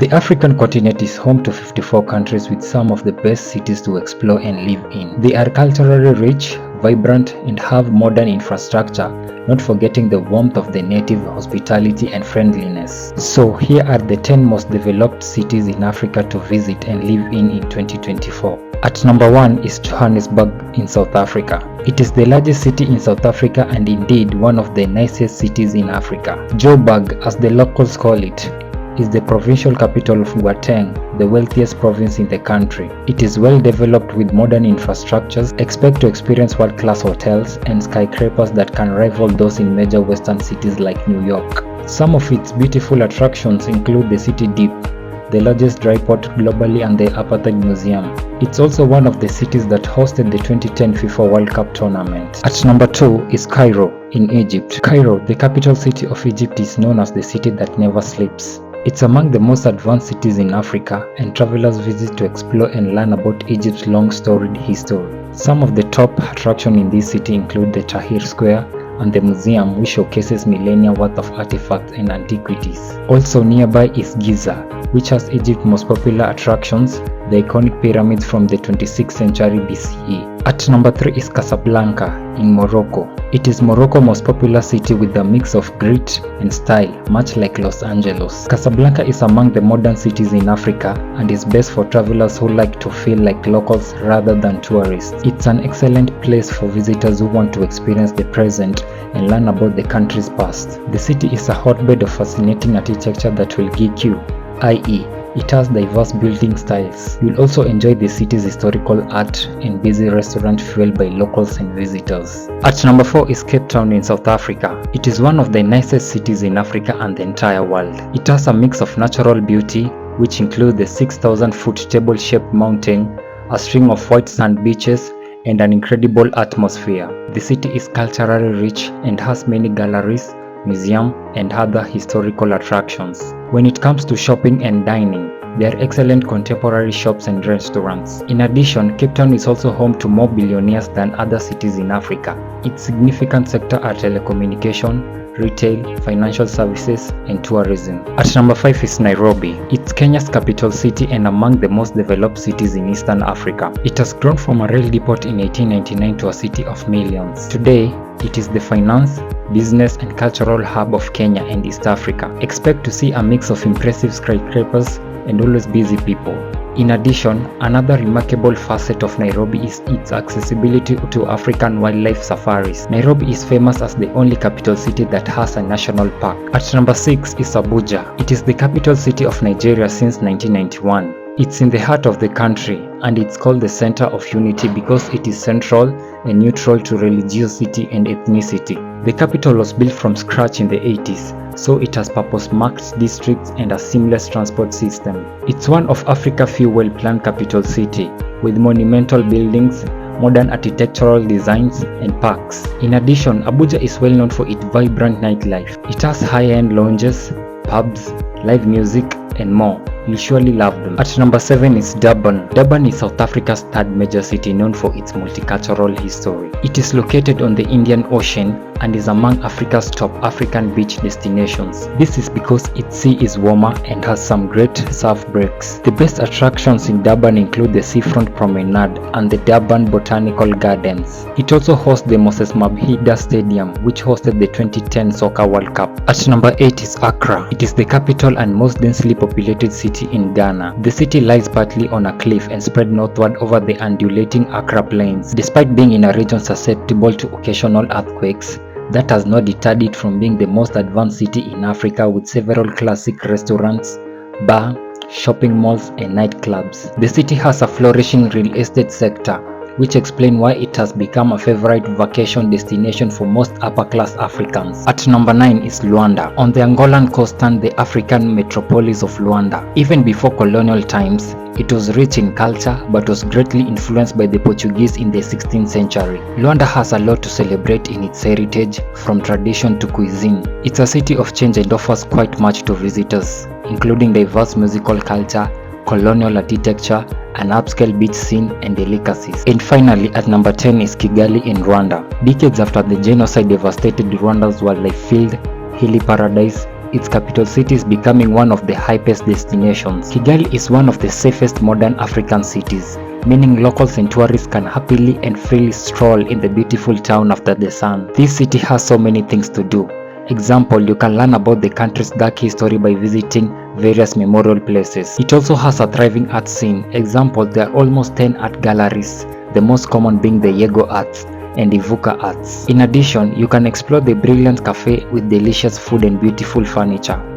The African continent is home to 54 countries with some of the best cities to explore and live in. They are culturally rich, vibrant, and have modern infrastructure, not forgetting the warmth of the native hospitality and friendliness. So here are the 10 most developed cities in Africa to visit and live in 2024. At number 1 is Johannesburg in South Africa. It is the largest city in South Africa and indeed one of the nicest cities in Africa. Joburg, as the locals call it, is the provincial capital of Gauteng, the wealthiest province in the country. It is well developed with modern infrastructures. Expect to experience world-class hotels and skyscrapers that can rival those in major western cities like New York. Some of its beautiful attractions include the City Deep, the largest dry port globally, and the Apartheid Museum. It's also one of the cities that hosted the 2010 FIFA World Cup tournament. At number 2 is Cairo in Egypt. Cairo, the capital city of Egypt, is known as the city that never sleeps. It's among the most advanced cities in Africa, and travelers visit to explore and learn about Egypt's long storied history. Some of the top attractions in this city include the Tahrir Square and the museum, which showcases millennia worth of artifacts and antiquities. Also nearby is Giza, which has Egypt's most popular attractions, the iconic pyramids from the 26th century BCE. At number 3 is Casablanca in Morocco. It is Morocco's most popular city with a mix of grit and style, much like Los Angeles. Casablanca is among the modern cities in Africa and is best for travelers who like to feel like locals rather than tourists. It's an excellent place for visitors who want to experience the present and learn about the country's past. The city is a hotbed of fascinating architecture that will geek you, i.e., it has diverse building styles. You'll also enjoy the city's historical art and busy restaurant fueled by locals and visitors. At number 4 is Cape Town in South Africa. It is one of the nicest cities in Africa and the entire world. It has a mix of natural beauty, which includes the 6,000-foot table-shaped mountain, a string of white sand beaches, and an incredible atmosphere. The city is culturally rich and has many galleries, museums, and other historical attractions. When it comes to shopping and dining, there are excellent contemporary shops and restaurants. In addition, Cape Town is also home to more billionaires than other cities in Africa. Its significant sectors are telecommunication, retail, financial services, and tourism. At number 5 is Nairobi. It's Kenya's capital city and among the most developed cities in Eastern Africa. It has grown from a rail depot in 1899 to a city of millions. Today, it is the finance, business, and cultural hub of Kenya and East Africa. Expect to see a mix of impressive skyscrapers and always busy people. In addition, another remarkable facet of Nairobi is its accessibility to African wildlife safaris. Nairobi is famous as the only capital city that has a national park. At number 6 is Abuja. It is the capital city of Nigeria since 1991. It's in the heart of the country, and it's called the Center of Unity because it is central and neutral to religiosity and ethnicity. The capital was built from scratch in the 80s, so it has purpose-marked districts and a seamless transport system. It's one of Africa's few well-planned capital cities, with monumental buildings, modern architectural designs, and parks. In addition, Abuja is well known for its vibrant nightlife. It has high-end lounges, pubs, live music, and more. You'll surely love them. At number 7 is Durban. Durban is South Africa's third major city known for its multicultural history. It is located on the Indian Ocean and is among Africa's top African beach destinations. This is because its sea is warmer and has some great surf breaks. The best attractions in Durban include the Seafront Promenade and the Durban Botanical Gardens. It also hosts the Moses Mabhida Stadium, which hosted the 2010 Soccer World Cup. At number 8 is Accra. It is the capital and most densely populated city in Ghana. The city lies partly on a cliff and spread northward over the undulating Accra Plains. Despite being in a region susceptible to occasional earthquakes, that has not deterred it from being the most advanced city in Africa with several classic restaurants, bars, shopping malls, and nightclubs. The city has a flourishing real estate sector, which explain why it has become a favorite vacation destination for most upper-class Africans. At number 9 is Luanda. On the Angolan coast stands the African metropolis of Luanda. Even before colonial times, it was rich in culture but was greatly influenced by the Portuguese in the 16th century. Luanda has a lot to celebrate in its heritage, from tradition to cuisine. It's a city of change and offers quite much to visitors, including diverse musical culture, colonial architecture, an upscale beach scene, and delicacies. And finally, at number 10 is Kigali in Rwanda. Decades after the genocide devastated Rwanda's wildlife-filled, hilly paradise, its capital city is becoming one of the hypest destinations. Kigali is one of the safest modern African cities, meaning locals and tourists can happily and freely stroll in the beautiful town after the sun. This city has so many things to do. Example, you can learn about the country's dark history by visiting various memorial places. It also has a thriving art scene. Example, there are almost 10 art galleries, the most common being the Yego Arts and Ivuka Arts. In addition, you can explore the brilliant cafe with delicious food and beautiful furniture.